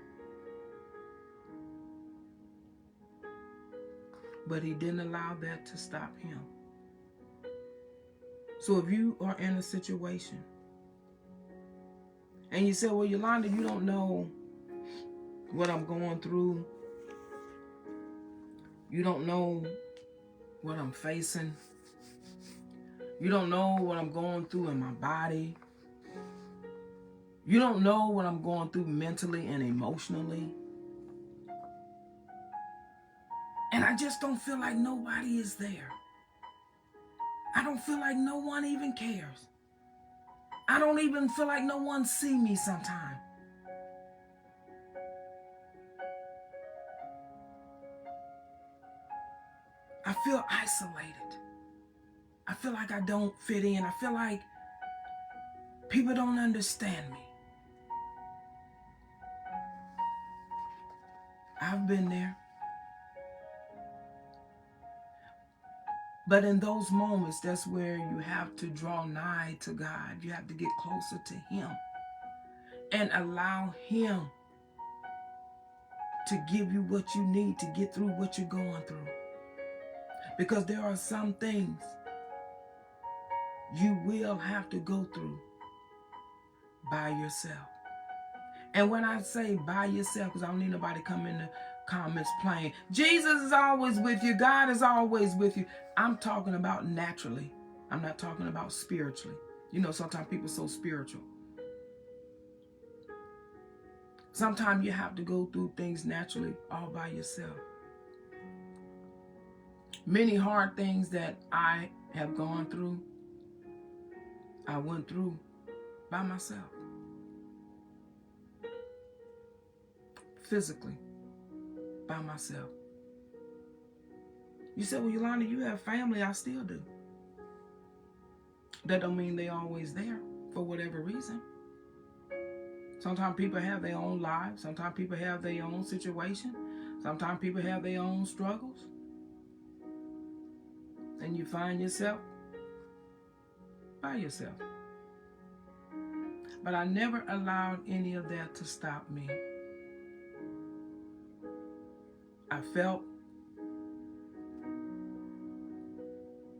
But he didn't allow that to stop him. So if you are in a situation and you say, well, Yolanda, you don't know what I'm going through. You don't know what I'm facing. You don't know what I'm going through in my body. You don't know what I'm going through mentally and emotionally. And I just don't feel like nobody is there. I don't feel like no one even cares. I don't even feel like no one see me sometimes. I feel isolated. I feel like I don't fit in. I feel like people don't understand me. I've been there. But in those moments, that's where you have to draw nigh to God. You have to get closer to him and allow him to give you what you need to get through what you're going through. Because there are some things you will have to go through by yourself. And when I say by yourself, because I don't need nobody come in the comments playing, Jesus is always with you, God is always with you. I'm talking about naturally. I'm not talking about spiritually. You know, sometimes people are so spiritual. Sometimes you have to go through things naturally all by yourself. Many hard things that I have gone through, I went through by myself. Physically, by myself. You said, well, Yolanda, you have family. I still do. That don't mean they're always there for whatever reason. Sometimes people have their own lives. Sometimes people have their own situation. Sometimes people have their own struggles. And you find yourself by yourself. But I never allowed any of that to stop me. I felt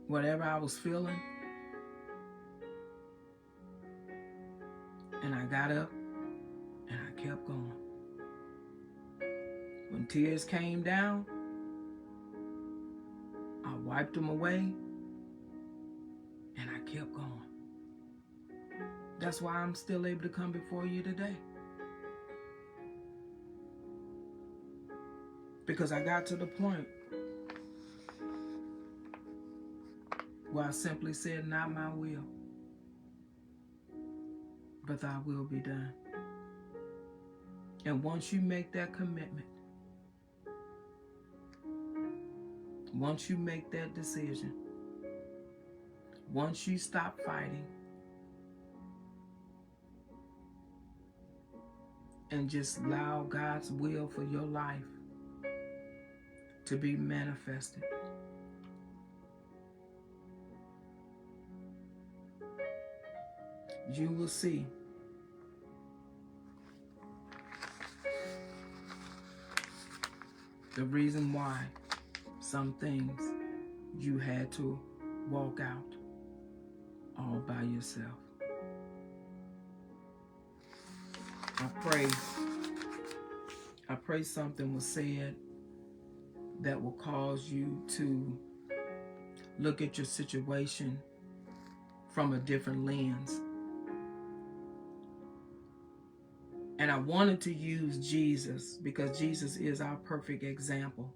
whatever I was feeling. And I got up and I kept going. When tears came down, I wiped them away and I kept going. That's why I'm still able to come before you today. Because I got to the point where I simply said, not my will, but thy will be done. And once you make that commitment, once you make that decision, once you stop fighting and just allow God's will for your life to be manifested, you will see The reason why some things you had to walk out all by yourself. I pray something was said that will cause you to look at your situation from a different lens. And I wanted to use Jesus because Jesus is our perfect example.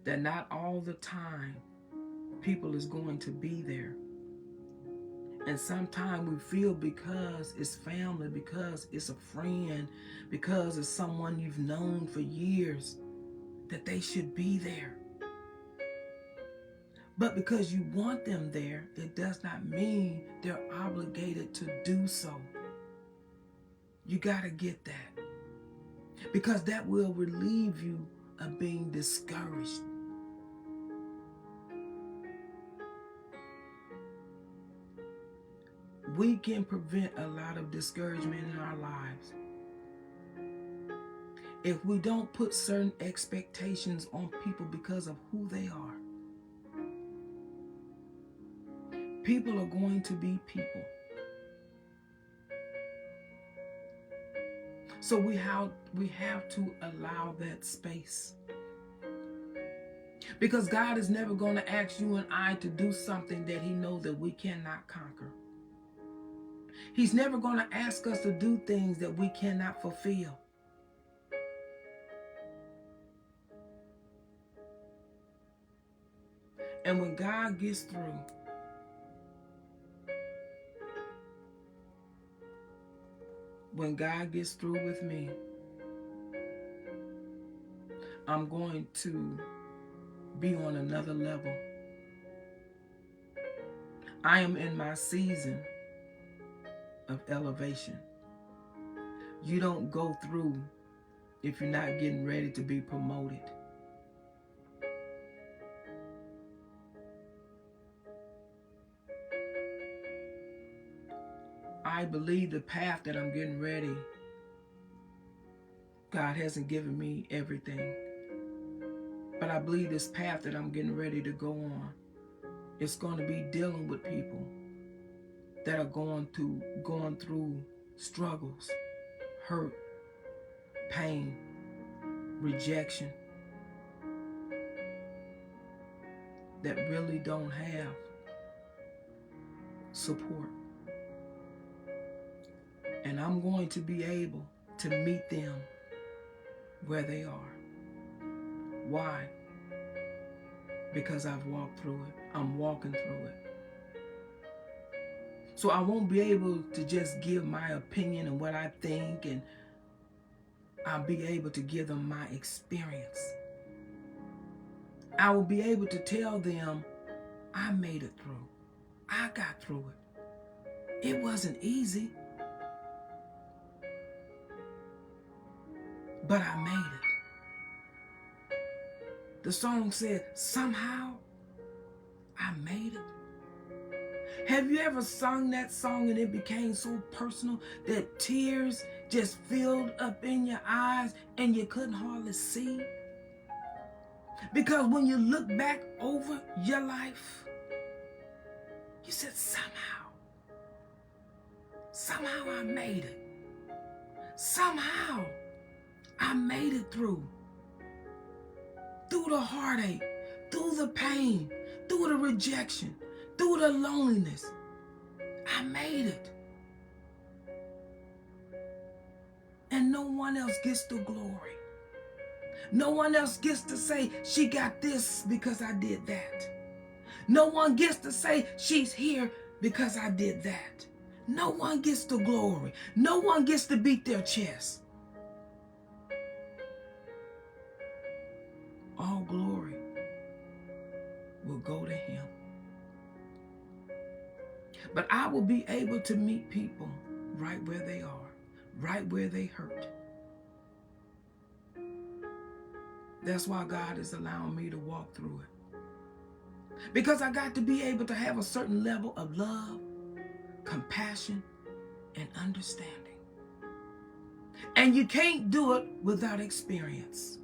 That not all the time people is going to be there. And sometimes we feel because it's family, because it's a friend, because it's someone you've known for years, that they should be there. But because you want them there, it does not mean they're obligated to do so. You got to get that. Because that will relieve you of being discouraged. We can prevent a lot of discouragement in our lives if we don't put certain expectations on people because of who they are. People are going to be people. So we have to allow that space. Because God is never going to ask you and I to do something that He knows that we cannot conquer. He's never going to ask us to do things that we cannot fulfill. And when God gets through, with me, I'm going to be on another level. I am in my season of elevation. You don't go through if you're not getting ready to be promoted. I believe the path that I'm getting ready, God hasn't given me everything. But I believe this path that I'm getting ready to go on, it's going to be dealing with people that are going through struggles, hurt, pain, rejection, that really don't have support. And I'm going to be able to meet them where they are. Why? Because I've walked through it. I'm walking through it. So I won't be able to just give my opinion and what I think, and I'll be able to give them my experience. I will be able to tell them, I made it through. I got through it. It wasn't easy, but I made it. The song said, somehow I made it. Have you ever sung that song and it became so personal that tears just filled up in your eyes and you couldn't hardly see? Because when you look back over your life, you said, somehow I made it. Somehow I made it through the heartache, through the pain, through the rejection, through the loneliness. I made it. And no one else gets the glory. No one else gets to say, she got this because I did that. No one gets to say, she's here because I did that. No one gets the glory. No one gets to beat their chest. All glory will go to Him. But I will be able to meet people right where they are, right where they hurt. That's why God is allowing me to walk through it. Because I got to be able to have a certain level of love, compassion, and understanding. And you can't do it without experience.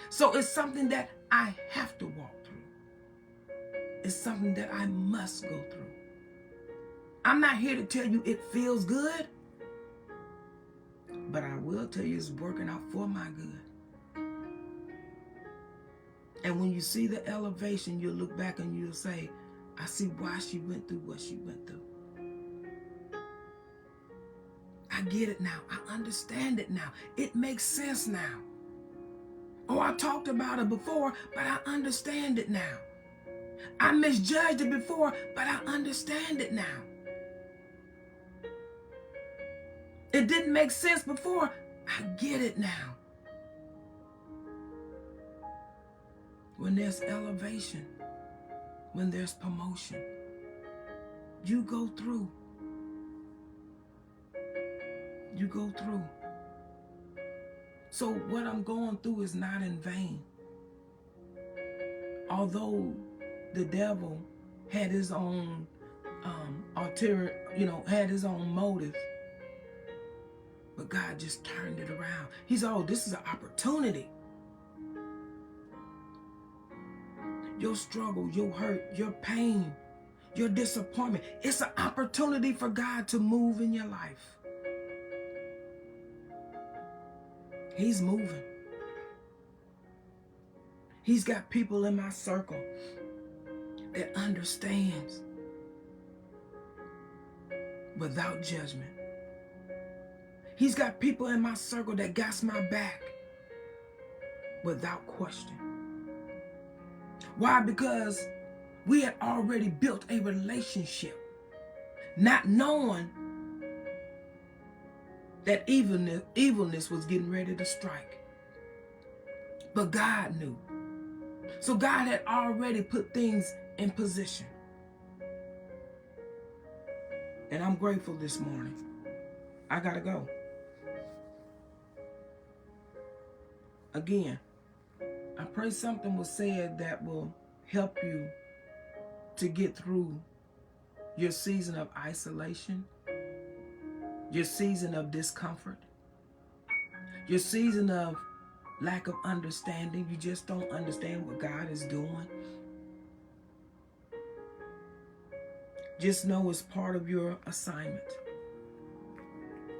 So it's something that I have to walk through. It's something that I must go through. I'm not here to tell you it feels good, but I will tell you it's working out for my good. And when you see the elevation, you'll look back and you'll say, I see why she went through what she went through. I get it now. I understand it now. It makes sense now. Oh, I talked about it before, but I understand it now. I misjudged it before, but I understand it now. It didn't make sense before. I get it now. When there's elevation, when there's promotion, you go through. You go through. So what I'm going through is not in vain. Although the devil had his own had his own motive, but God just turned it around. He's, this is an opportunity. Your struggle, your hurt, your pain, your disappointment, it's an opportunity for God to move in your life. He's moving. He's got people in my circle that understands without judgment. He's got people in my circle that got my back without question. Why? Because we had already built a relationship, not knowing that evilness was getting ready to strike. But God knew. So God had already put things in position. And I'm grateful this morning. I gotta go. Again, I pray something was said that will help you to get through your season of isolation, your season of discomfort, your season of lack of understanding. You just don't understand what God is doing. Just know it's part of your assignment.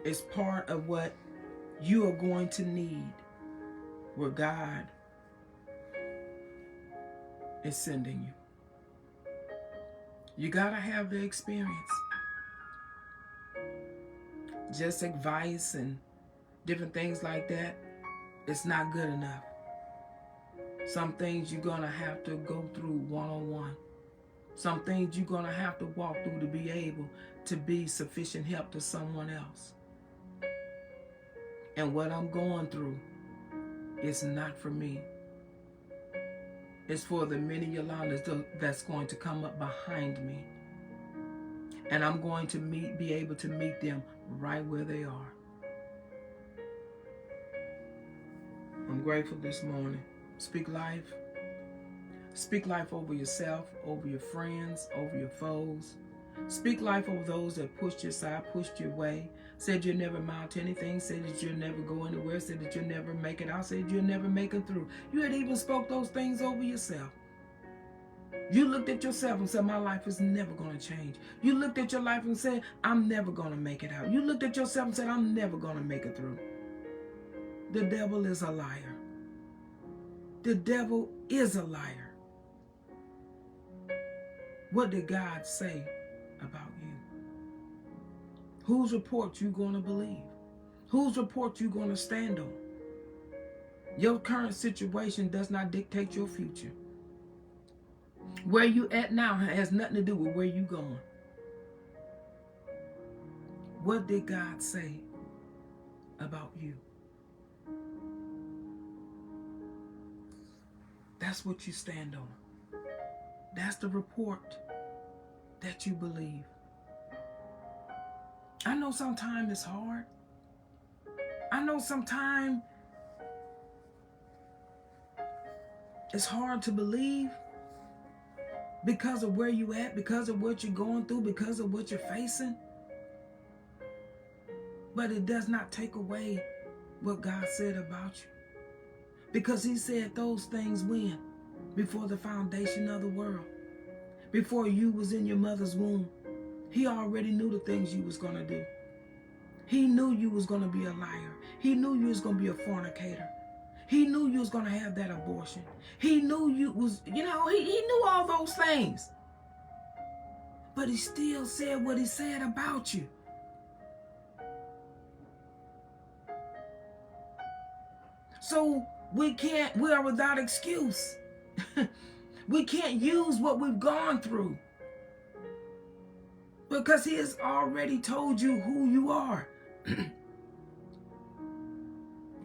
It's part of what you are going to need where God is sending you. You gotta have the experience. Just advice and different things like that, it's not good enough. Some things you're gonna have to go through one-on-one. Some things you're gonna have to walk through to be able to be sufficient help to someone else. And what I'm going through is not for me. It's for the many Yolandas that's going to come up behind me. And I'm going to be able to meet them right where they are. I'm grateful this morning. Speak life. Speak life over yourself, over your friends, over your foes. Speak life over those that pushed you aside, pushed you away, said you'll never amount to anything, said that you'll never go anywhere, said that you'll never make it out, said you'll never make it through. You had even spoke those things over yourself. You looked at yourself and said, my life is never going to change. You looked at your life and said, I'm never going to make it out. You looked at yourself and said, I'm never going to make it through. The devil is a liar. The devil is a liar. What did God say about you? Whose report you going to believe? Whose report you going to stand on? Your current situation does not dictate your future. Where you at now has nothing to do with where you going. What did God say about you? That's what you stand on. That's the report that you believe. I know sometimes it's hard. I know sometimes it's hard to believe because of where you at, because of what you're going through, because of what you're facing. But it does not take away what God said about you. Because he said those things when? Before the foundation of the world. Before you was in your mother's womb. He already knew the things you was going to do. He knew you was going to be a liar. He knew you was going to be a fornicator. He knew you was going to have that abortion. He knew you was, he knew all those things. But he still said what he said about you. So we are without excuse. We can't use what we've gone through. Because he has already told you who you are.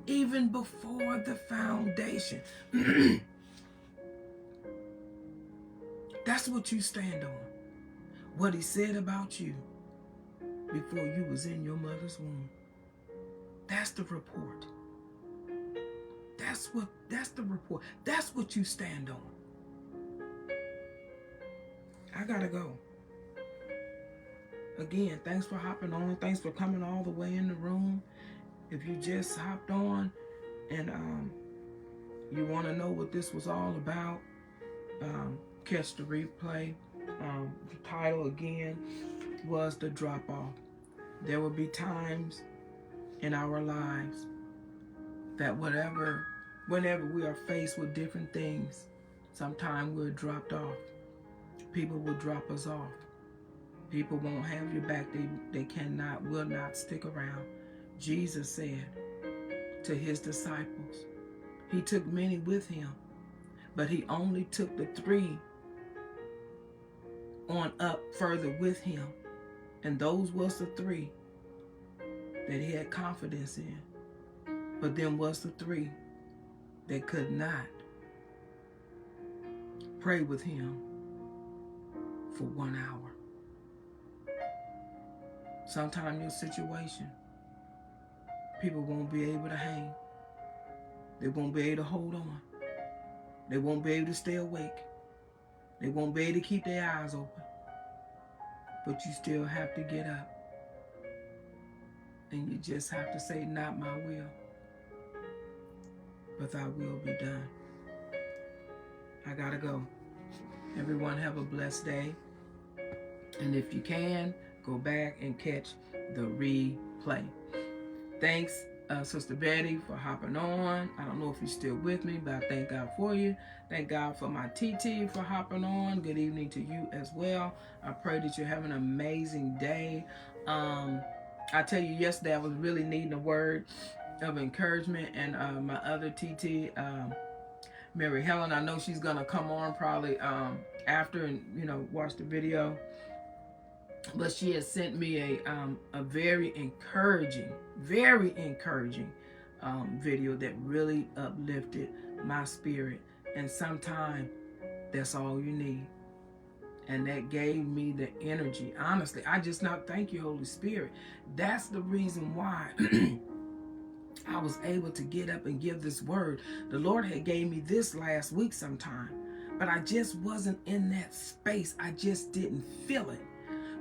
Even before the foundation. That's what you stand on. What he said about you before you was in your mother's womb. That's the report. That's the report. That's what you stand on. I gotta go. Again, thanks for hopping on. Thanks for coming all the way in the room. If you just hopped on and you want to know what this was all about, catch the replay. The title again was The Drop Off. There will be times in our lives that whenever we are faced with different things, sometimes we're dropped off. People will drop us off. People won't have your back. They will not stick around. Jesus said to his disciples, he took many with him, but he only took the 3 on up further with him. And those was the 3 that he had confidence in. But then was the 3 that could not pray with him for 1 hour. Sometimes your situation, people won't be able to hang. They won't be able to hold on. They won't be able to stay awake. They won't be able to keep their eyes open. But you still have to get up. And you just have to say, not my will, but thy will be done. I gotta go. Everyone have a blessed day. And if you can, go back and catch the replay. Thanks, Sister Betty, for hopping on. I don't know if you're still with me, but I thank God for you. Thank God for my TT for hopping on. Good evening to you as well. I pray that you're having an amazing day. I tell you, yesterday I was really needing a word of encouragement, and my other TT, Mary Helen, I know she's gonna come on probably after and watch the video. But she has sent me a very encouraging video that really uplifted my spirit. And sometimes that's all you need. And that gave me the energy. Honestly, I just not thank you, Holy Spirit. That's the reason why I was able to get up and give this word. The Lord had gave me this last week sometime, but I just wasn't in that space. I just didn't feel it.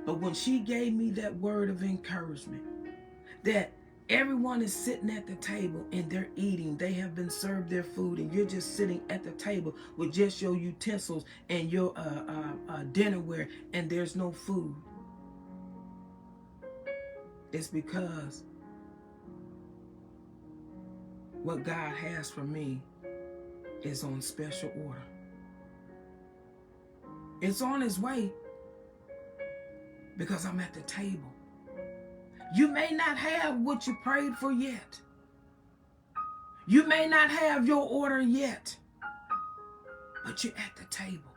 But when she gave me that word of encouragement, that everyone is sitting at the table and they're eating, they have been served their food, and you're just sitting at the table with just your utensils and your dinnerware, and there's no food. It's because what God has for me is on special order. It's on its way. Because I'm at the table. You may not have what you prayed for yet. You may not have your order yet. But you're at the table.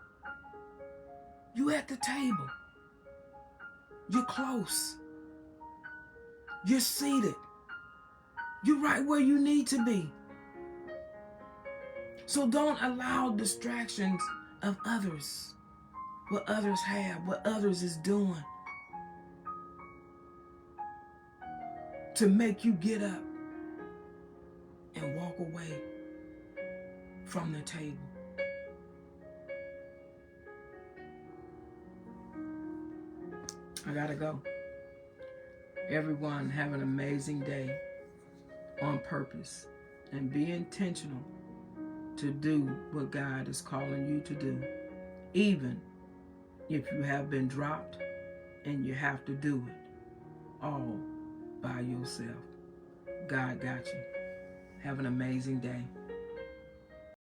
You're at the table. You're close. You're seated. You're right where you need to be. So don't allow distractions of others, what others have, what others is doing, to make you get up and walk away from the table. I gotta go. Everyone have an amazing day on purpose, and be intentional to do what God is calling you to do, even if you have been dropped and you have to do it all by yourself. God got you. Have an amazing day.